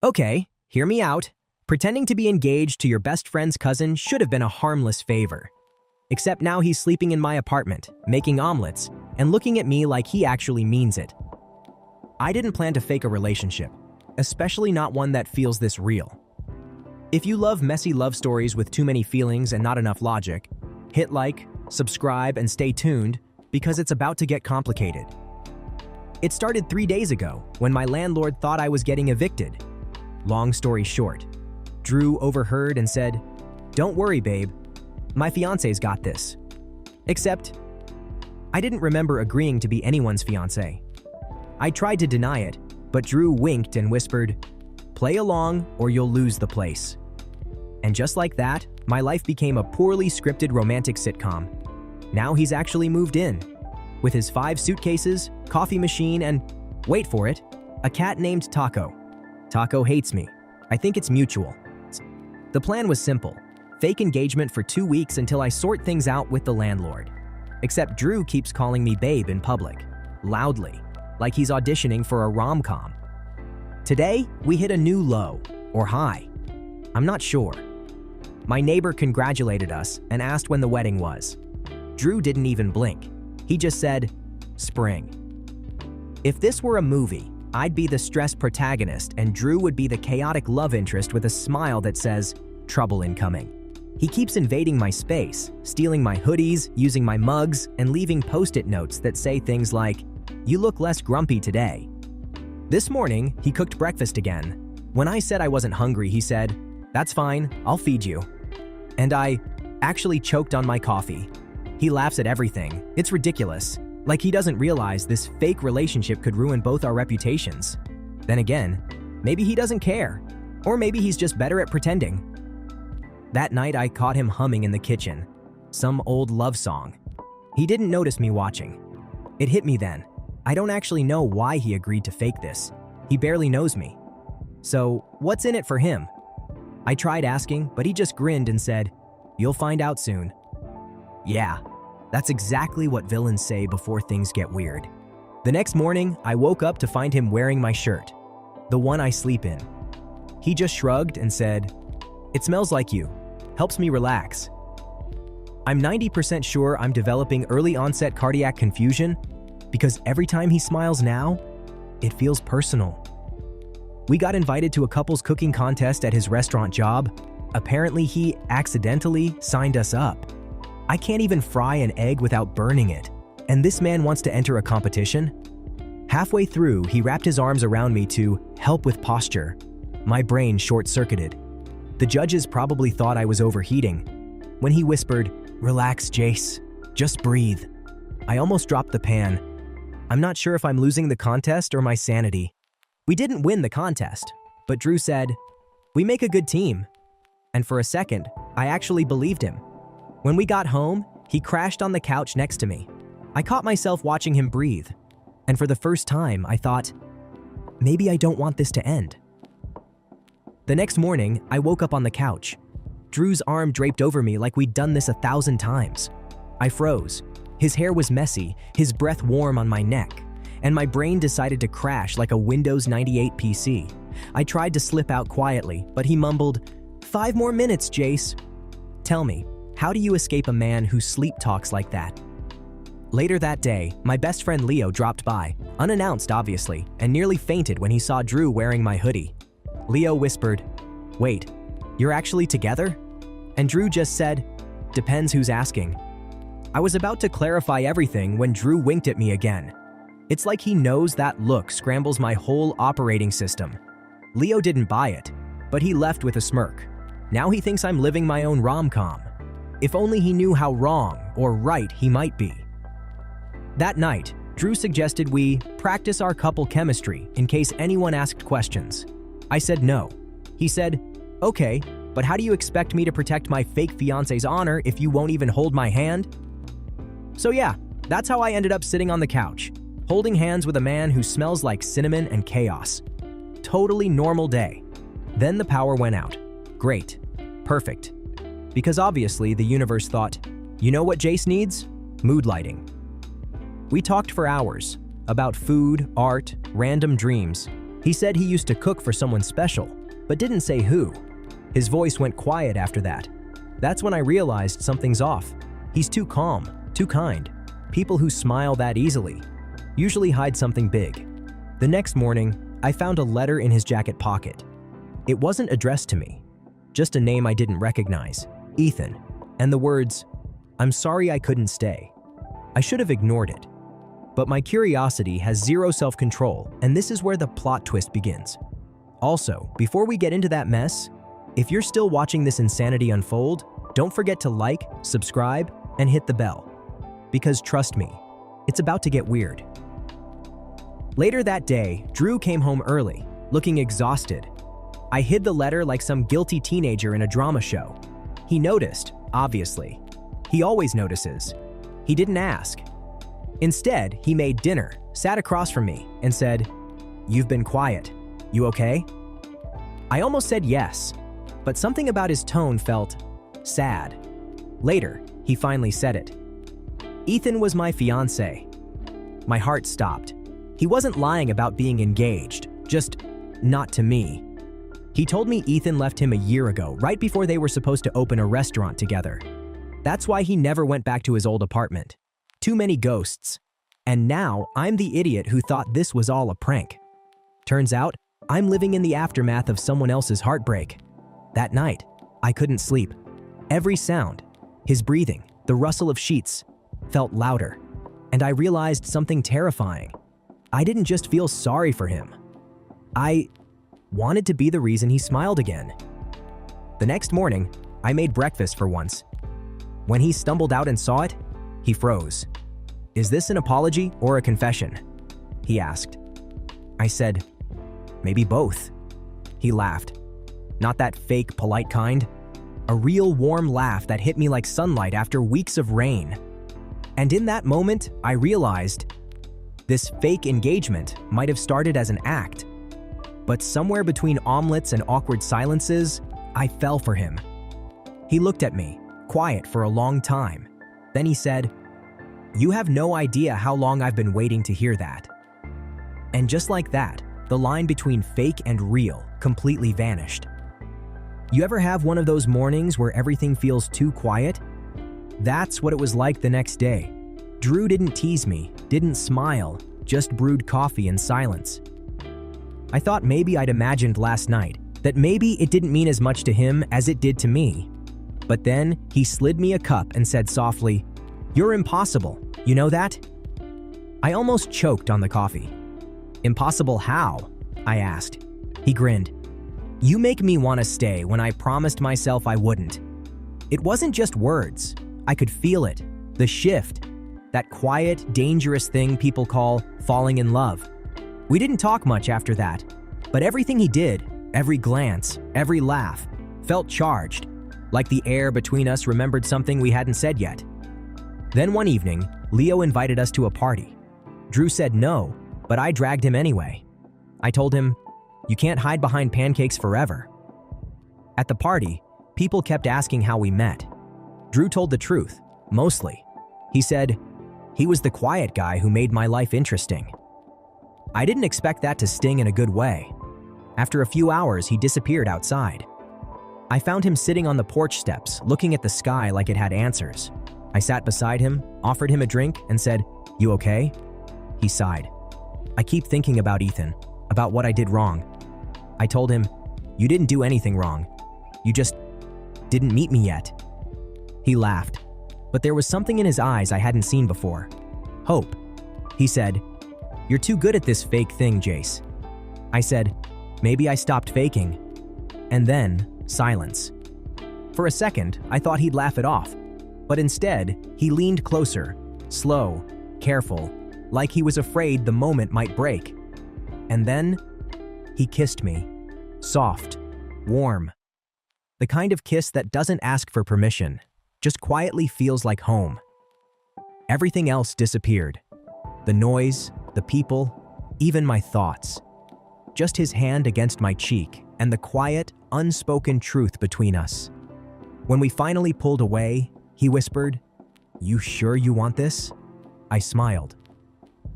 Okay, hear me out. Pretending to be engaged to your best friend's cousin should have been a harmless favor. Except now he's sleeping in my apartment, making omelets, and looking at me like he actually means it. I didn't plan to fake a relationship, especially not one that feels this real. If you love messy love stories with too many feelings and not enough logic, hit like, subscribe, and stay tuned because it's about to get complicated. It started 3 days ago when my landlord thought I was getting evicted. Long story short, Drew overheard and said, "Don't worry, babe. My fiancé's got this." Except, I didn't remember agreeing to be anyone's fiancé. I tried to deny it, but Drew winked and whispered, "Play along or you'll lose the place." And just like that, my life became a poorly scripted romantic sitcom. Now he's actually moved in, with his 5 suitcases, coffee machine, and, wait for it, a cat named Taco. Taco hates me. I think it's mutual. The plan was simple. Fake engagement for 2 weeks until I sort things out with the landlord. Except Drew keeps calling me babe in public, loudly, like he's auditioning for a rom-com. Today, we hit a new low, or high. I'm not sure. My neighbor congratulated us and asked when the wedding was. Drew didn't even blink. He just said, "Spring." If this were a movie, I'd be the stressed protagonist and Drew would be the chaotic love interest with a smile that says, "Trouble incoming." He keeps invading my space, stealing my hoodies, using my mugs, and leaving post-it notes that say things like, "You look less grumpy today." This morning, he cooked breakfast again. When I said I wasn't hungry, he said, "That's fine, I'll feed you." And I actually choked on my coffee. He laughs at everything. It's ridiculous. Like he doesn't realize this fake relationship could ruin both our reputations. Then again, maybe he doesn't care. Or maybe he's just better at pretending. That night, I caught him humming in the kitchen, some old love song. He didn't notice me watching. It hit me then. I don't actually know why he agreed to fake this. He barely knows me. So, what's in it for him? I tried asking, but he just grinned and said, "You'll find out soon." Yeah, that's exactly what villains say before things get weird. The next morning, I woke up to find him wearing my shirt, the one I sleep in. He just shrugged and said, "It smells like you. Helps me relax." I'm 90% sure I'm developing early onset cardiac confusion because every time he smiles now, it feels personal. We got invited to a couples cooking contest at his restaurant job. Apparently, he accidentally signed us up. I can't even fry an egg without burning it, and this man wants to enter a competition? Halfway through, he wrapped his arms around me to help with posture. My brain short-circuited. The judges probably thought I was overheating. When he whispered, "Relax, Jace. Just breathe," I almost dropped the pan. I'm not sure if I'm losing the contest or my sanity. We didn't win the contest, but Drew said, "We make a good team." And for a second, I actually believed him. When we got home, he crashed on the couch next to me. I caught myself watching him breathe, and for the first time, I thought, maybe I don't want this to end. The next morning, I woke up on the couch. Drew's arm draped over me like we'd done this 1,000 times. I froze. His hair was messy, his breath warm on my neck, and my brain decided to crash like a Windows 98 PC. I tried to slip out quietly, but he mumbled, "5 more minutes, Jace." Tell me, how do you escape a man who sleep talks like that? Later that day, my best friend Leo dropped by, unannounced obviously, and nearly fainted when he saw Drew wearing my hoodie. Leo whispered, "Wait, you're actually together?" And Drew just said, "Depends who's asking." I was about to clarify everything when Drew winked at me again. It's like he knows that look scrambles my whole operating system. Leo didn't buy it, but he left with a smirk. Now he thinks I'm living my own rom-com. If only he knew how wrong or right he might be. That night, Drew suggested we practice our couple chemistry in case anyone asked questions. I said no. He said, "Okay, but how do you expect me to protect my fake fiancé's honor if you won't even hold my hand?" So yeah, that's how I ended up sitting on the couch, holding hands with a man who smells like cinnamon and chaos. Totally normal day. Then the power went out. Great. Perfect. Because obviously the universe thought, you know what Jace needs? Mood lighting. We talked for hours about food, art, random dreams, He said he used to cook for someone special, but didn't say who. His voice went quiet after that. That's when I realized something's off. He's too calm, too kind. People who smile that easily usually hide something big. The next morning, I found a letter in his jacket pocket. It wasn't addressed to me, just a name I didn't recognize, Ethan, and the words, "I'm sorry I couldn't stay." I should have ignored it. But my curiosity has zero self-control, and this is where the plot twist begins. Also, before we get into that mess, if you're still watching this insanity unfold, don't forget to like, subscribe, and hit the bell. Because trust me, it's about to get weird. Later that day, Drew came home early, looking exhausted. I hid the letter like some guilty teenager in a drama show. He noticed, obviously. He always notices. He didn't ask. Instead, he made dinner, sat across from me, and said, "You've been quiet. You okay?" I almost said yes, but something about his tone felt sad. Later, he finally said it. Ethan was my fiancé. My heart stopped. He wasn't lying about being engaged, just not to me. He told me Ethan left him a year ago, right before they were supposed to open a restaurant together. That's why he never went back to his old apartment. Too many ghosts. And now I'm the idiot who thought this was all a prank. Turns out, I'm living in the aftermath of someone else's heartbreak. That night, I couldn't sleep. Every sound, his breathing, the rustle of sheets, felt louder. And I realized something terrifying. I didn't just feel sorry for him. I wanted to be the reason he smiled again. The next morning, I made breakfast for once. When he stumbled out and saw it, he froze. "Is this an apology or a confession?" he asked. I said, "Maybe both." He laughed. Not that fake, polite kind. A real warm laugh that hit me like sunlight after weeks of rain. And in that moment, I realized this fake engagement might have started as an act. But somewhere between omelets and awkward silences, I fell for him. He looked at me, quiet for a long time. Then he said, "You have no idea how long I've been waiting to hear that." And just like that, the line between fake and real completely vanished. You ever have one of those mornings where everything feels too quiet? That's what it was like the next day. Drew didn't tease me, didn't smile, just brewed coffee in silence. I thought maybe I'd imagined last night that maybe it didn't mean as much to him as it did to me. But then he slid me a cup and said softly, "You're impossible, you know that?" I almost choked on the coffee. "Impossible how?" I asked. He grinned. "You make me want to stay when I promised myself I wouldn't." It wasn't just words. I could feel it, the shift, that quiet, dangerous thing people call falling in love. We didn't talk much after that, but everything he did, every glance, every laugh, felt charged, like the air between us remembered something we hadn't said yet. Then one evening, Leo invited us to a party. Drew said no, but I dragged him anyway. I told him, "You can't hide behind pancakes forever." At the party, people kept asking how we met. Drew told the truth, mostly. He said, he was the quiet guy who made my life interesting. I didn't expect that to sting in a good way. After a few hours, he disappeared outside. I found him sitting on the porch steps, looking at the sky like it had answers. I sat beside him, offered him a drink, and said, "You okay?" He sighed. "I keep thinking about Ethan, about what I did wrong." I told him, "You didn't do anything wrong. You just didn't meet me yet." He laughed, but there was something in his eyes I hadn't seen before. Hope. He said, "You're too good at this fake thing, Jace." I said, "Maybe I stopped faking." And then, silence. For a second, I thought he'd laugh it off, but instead, he leaned closer, slow, careful, like he was afraid the moment might break. And then, he kissed me. Soft, warm. The kind of kiss that doesn't ask for permission, just quietly feels like home. Everything else disappeared. The noise, the people, even my thoughts. Just his hand against my cheek and the quiet, unspoken truth between us. When we finally pulled away, he whispered, "You sure you want this?" I smiled.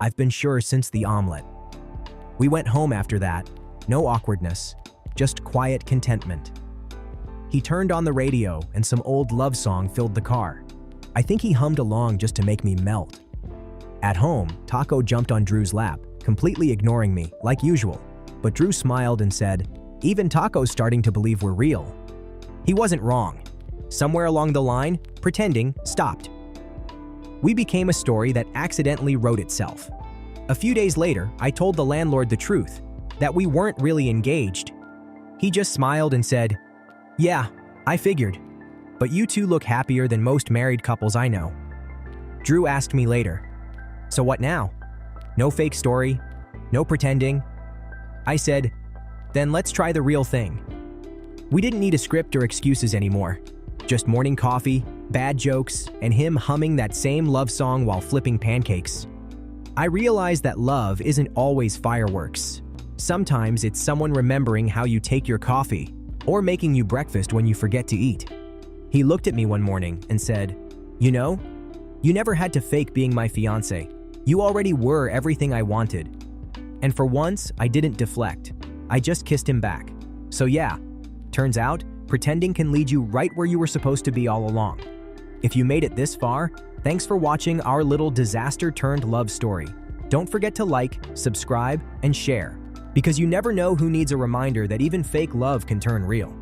I've been sure since the omelet. We went home after that. No awkwardness, just quiet contentment. He turned on the radio and some old love song filled the car. I think he hummed along just to make me melt. At home, Taco jumped on Drew's lap, completely ignoring me, like usual. But Drew smiled and said, "Even Taco's starting to believe we're real." He wasn't wrong. Somewhere along the line, pretending stopped. We became a story that accidentally wrote itself. A few days later, I told the landlord the truth, that we weren't really engaged. He just smiled and said, "Yeah, I figured. But you two look happier than most married couples I know." Drew asked me later, "So what now? No fake story? No pretending?" I said, "Then let's try the real thing." We didn't need a script or excuses anymore. Just morning coffee, bad jokes, and him humming that same love song while flipping pancakes. I realized that love isn't always fireworks. Sometimes it's someone remembering how you take your coffee, or making you breakfast when you forget to eat. He looked at me one morning and said, "You know, you never had to fake being my fiancé. You already were everything I wanted." And for once, I didn't deflect. I just kissed him back. So yeah, turns out, pretending can lead you right where you were supposed to be all along. If you made it this far, thanks for watching our little disaster-turned-love story. Don't forget to like, subscribe, and share, because you never know who needs a reminder that even fake love can turn real.